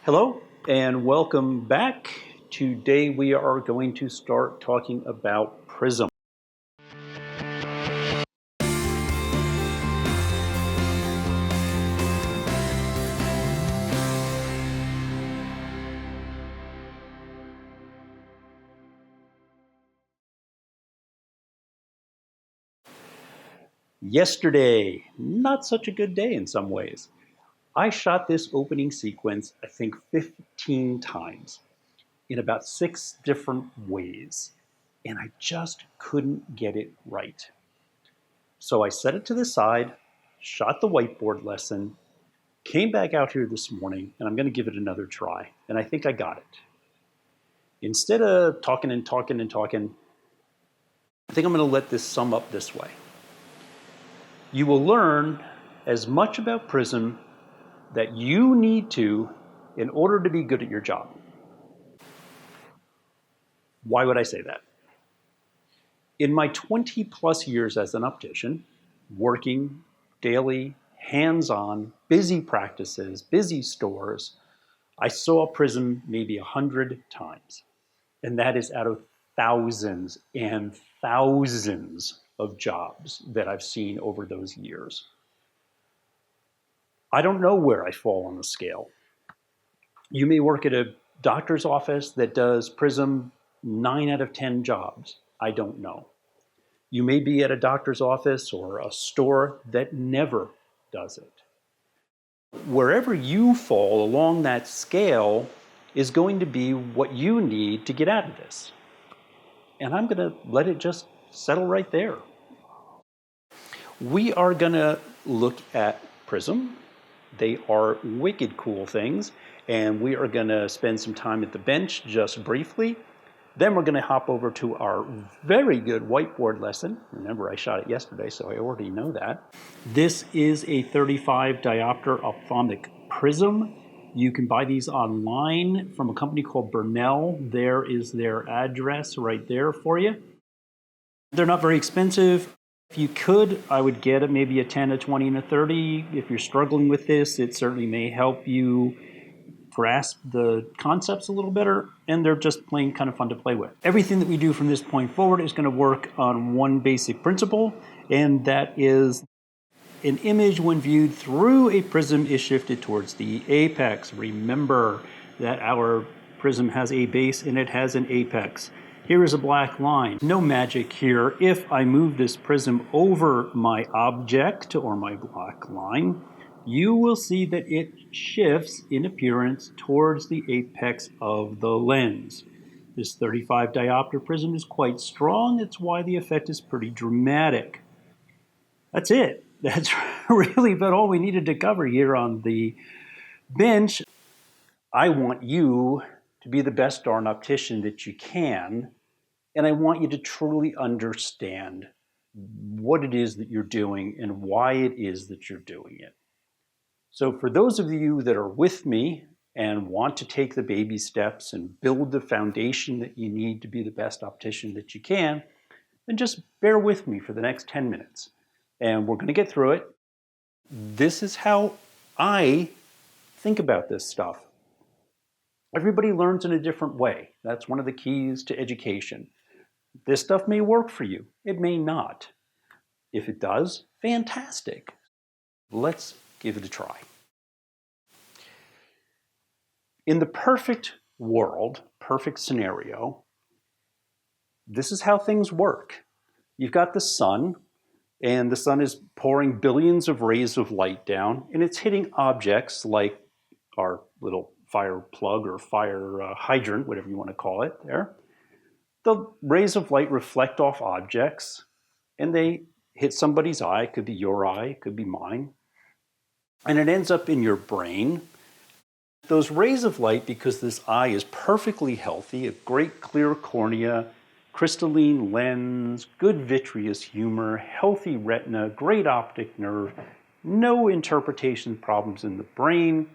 Hello and welcome back. Today we are going to start talking about Prism. Yesterday, not such a good day in some ways. I shot this opening sequence, I think 15 times in about 6 different ways, and I just couldn't get it right. So I set it to the side, shot the whiteboard lesson, came back out here this morning, and I'm going to give it another try, and I think I got it. Instead of talking, I think I'm going to let this sum up this way. You will learn as much about Prism that you need to in order to be good at your job. Why would I say that? In my 20 plus years as an optician, working daily, hands-on, busy practices, busy stores, I saw Prism maybe 100 times. And that is out of thousands and thousands of jobs that I've seen over those years. I don't know where I fall on the scale. You may work at a doctor's office that does Prism 9 out of 10 jobs. I don't know. You may be at a doctor's office or a store that never does it. Wherever you fall along that scale is going to be what you need to get out of this. And I'm going to let it just settle right there. We are going to look at Prism. They are wicked cool things, and we are going to spend some time at the bench just briefly. Then we're going to hop over to our very good whiteboard lesson. Remember, I shot it yesterday, so I already know that. This is a 35 diopter ophthalmic prism. You can buy these online from a company called Burnell. There is their address right there for you. They're not very expensive. If you could, I would get it maybe a 10, a 20, and a 30. If you're struggling with this, it certainly may help you grasp the concepts a little better, and they're just plain kind of fun to play with. Everything that we do from this point forward is going to work on one basic principle, and that is an image when viewed through a prism is shifted towards the apex. Remember that our prism has a base and it has an apex. Here is a black line. No magic here. If I move this prism over my object or my black line, you will see that it shifts in appearance towards the apex of the lens. This 35 diopter prism is quite strong. That's why the effect is pretty dramatic. That's it. That's really about all we needed to cover here on the bench. I want you to be the best darn optician that you can, and I want you to truly understand what it is that you're doing and why it is that you're doing it. So for those of you that are with me and want to take the baby steps and build the foundation that you need to be the best optician that you can, then just bear with me for the next 10 minutes. And we're going to get through it. This is how I think about this stuff. Everybody learns in a different way. That's one of the keys to education. This stuff may work for you. It may not. If it does, fantastic. Let's give it a try. In the perfect world, perfect scenario, this is how things work. You've got the sun, and the sun is pouring billions of rays of light down, and it's hitting objects like our little fire plug or fire hydrant, whatever you want to call it there. The rays of light reflect off objects, and they hit somebody's eye. It could be your eye, it could be mine. And it ends up in your brain. Those rays of light, because this eye is perfectly healthy, a great clear cornea, crystalline lens, good vitreous humor, healthy retina, great optic nerve, no interpretation problems in the brain.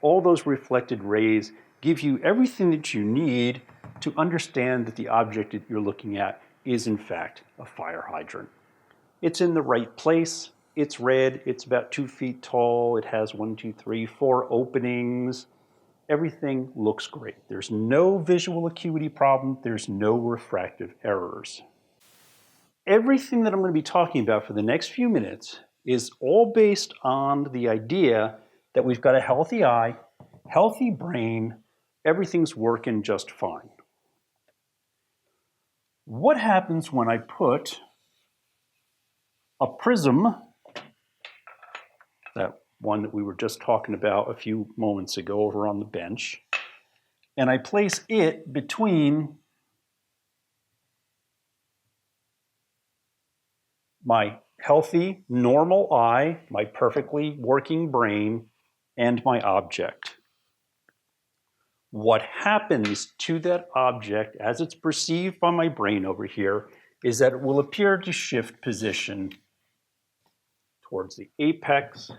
All those reflected rays give you everything that you need to understand that the object that you're looking at is in fact a fire hydrant. It's in the right place. It's red. It's about 2 feet tall. It has 1, 2, 3, 4 openings. everything looks great. There's no visual acuity problem. There's no refractive errors. Everything that I'm going to be talking about for the next few minutes is all based on the idea that we've got a healthy eye, healthy brain, everything's working just fine. What happens when I put a prism, that one that we were just talking about a few moments ago over on the bench, and I place it between my healthy, normal eye, my perfectly working brain, and my object? What happens to that object as it's perceived by my brain over here is that it will appear to shift position towards the apex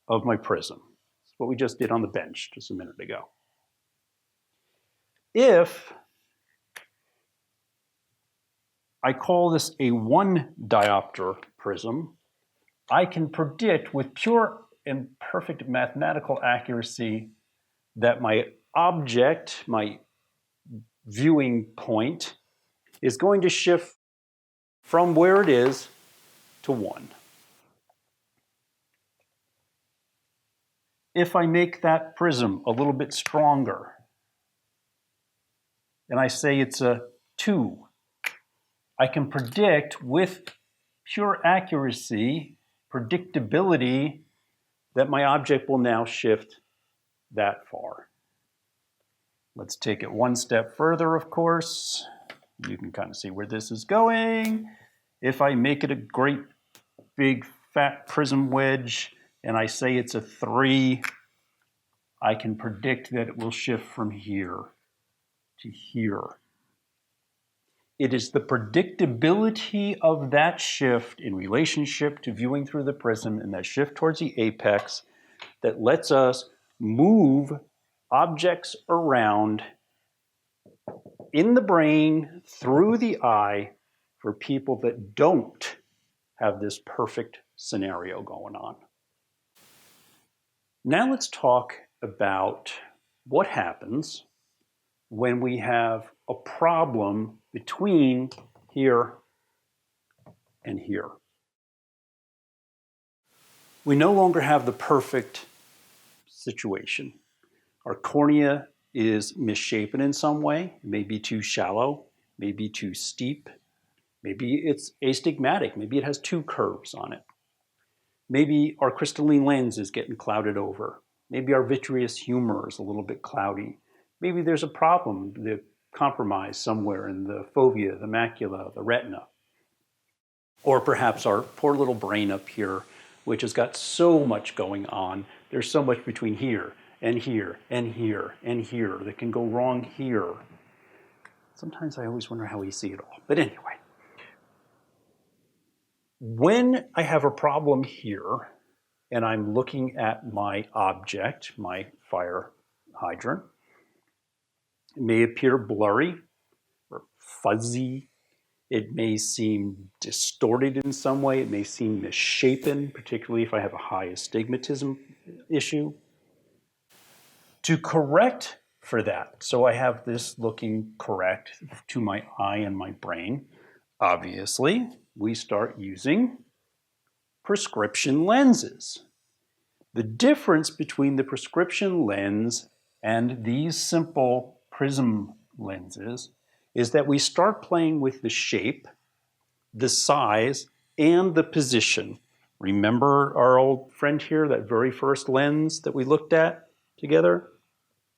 of my prism. That's what we just did on the bench just a minute ago. If I call this a 1-diopter prism, I can predict with pure and perfect mathematical accuracy that my object, my viewing point, is going to shift from where it is to 1. If I make that prism a little bit stronger, and I say it's a 2, I can predict with pure accuracy, predictability, that my object will now shift that far. Let's take it one step further, of course. You can kind of see where this is going. If I make it a great big fat prism wedge and I say it's a 3, I can predict that it will shift from here to here. It is the predictability of that shift in relationship to viewing through the prism and that shift towards the apex that lets us move objects around in the brain through the eye for people that don't have this perfect scenario going on. Now let's talk about what happens when we have a problem between here and here. We no longer have the perfect situation. Our cornea is misshapen in some way. It may be too shallow, maybe too steep, maybe it's astigmatic, maybe it has 2 curves on it. Maybe our crystalline lens is getting clouded over. Maybe our vitreous humor is a little bit cloudy. Maybe there's a problem, the compromise somewhere in the fovea, the macula, the retina. Or perhaps our poor little brain up here, which has got so much going on. There's so much between here and here and here and here that can go wrong here. Sometimes I always wonder how we see it all. But anyway, when I have a problem here and I'm looking at my object, my fire hydrant, it may appear blurry or fuzzy. It may seem distorted in some way. It may seem misshapen, particularly if I have a high astigmatism issue. To correct for that, so I have this looking correct to my eye and my brain, obviously, we start using prescription lenses. The difference between the prescription lens and these simple prism lenses is that we start playing with the shape, the size, and the position. Remember our old friend here, that very first lens that we looked at together?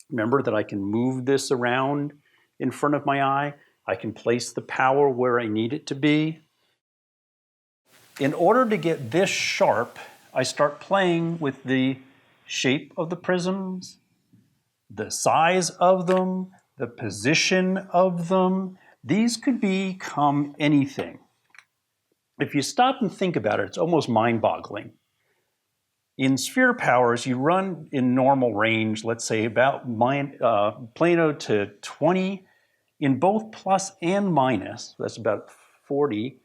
Remember that I can move this around in front of my eye. I can place the power where I need it to be. In order to get this sharp, I start playing with the shape of the prisms, the size of them, the position of them. These could become anything. If you stop and think about it, it's almost mind-boggling. In sphere powers, you run in normal range, let's say about plano to 20. In both plus and minus, that's about 40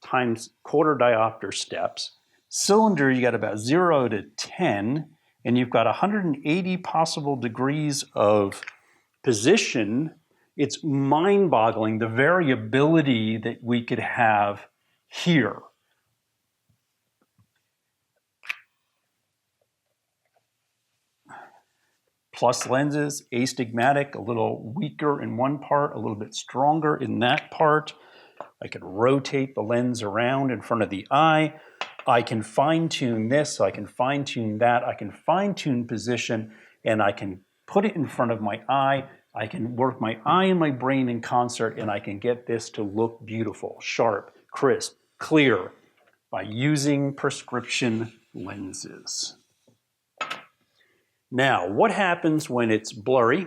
times quarter diopter steps. Cylinder, you got about 0 to 10. and you've got 180 possible degrees of position, it's mind-boggling the variability that we could have here. Plus lenses, astigmatic, a little weaker in one part, a little bit stronger in that part. I could rotate the lens around in front of the eye. I can fine-tune this, I can fine-tune that, I can fine-tune position, and I can put it in front of my eye. I can work my eye and my brain in concert, and I can get this to look beautiful, sharp, crisp, clear by using prescription lenses. Now, what happens when it's blurry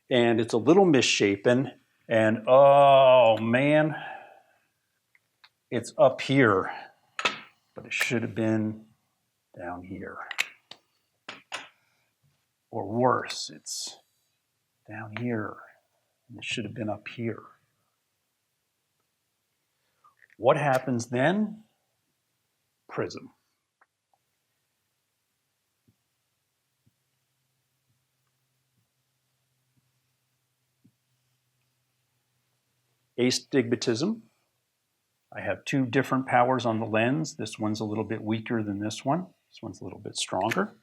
and it's a little misshapen and, oh man, it's up here, but it should have been down here. Or worse, it's down here and it should have been up here. What happens then? Prism. Astigmatism. I have two different powers on the lens. This one's a little bit weaker than this one. This one's a little bit stronger.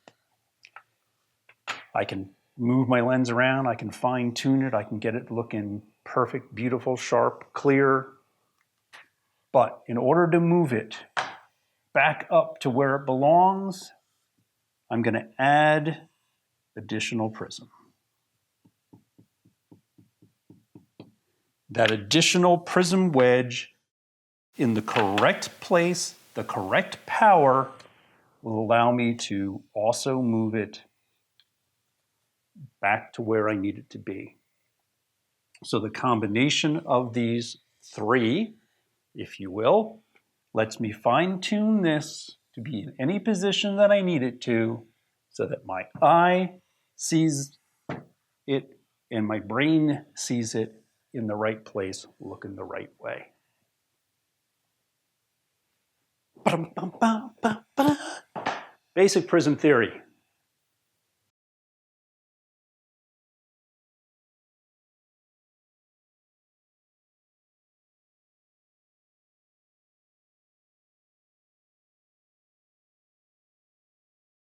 I can move my lens around. I can fine tune it. I can get it looking perfect, beautiful, sharp, clear. But in order to move it back up to where it belongs, I'm going to add additional prism. That additional prism wedge in the correct place, the correct power, will allow me to also move it back to where I need it to be. So the combination of these three, if you will, lets me fine-tune this to be in any position that I need it to, so that my eye sees it and my brain sees it in the right place, looking the right way. Basic prism theory.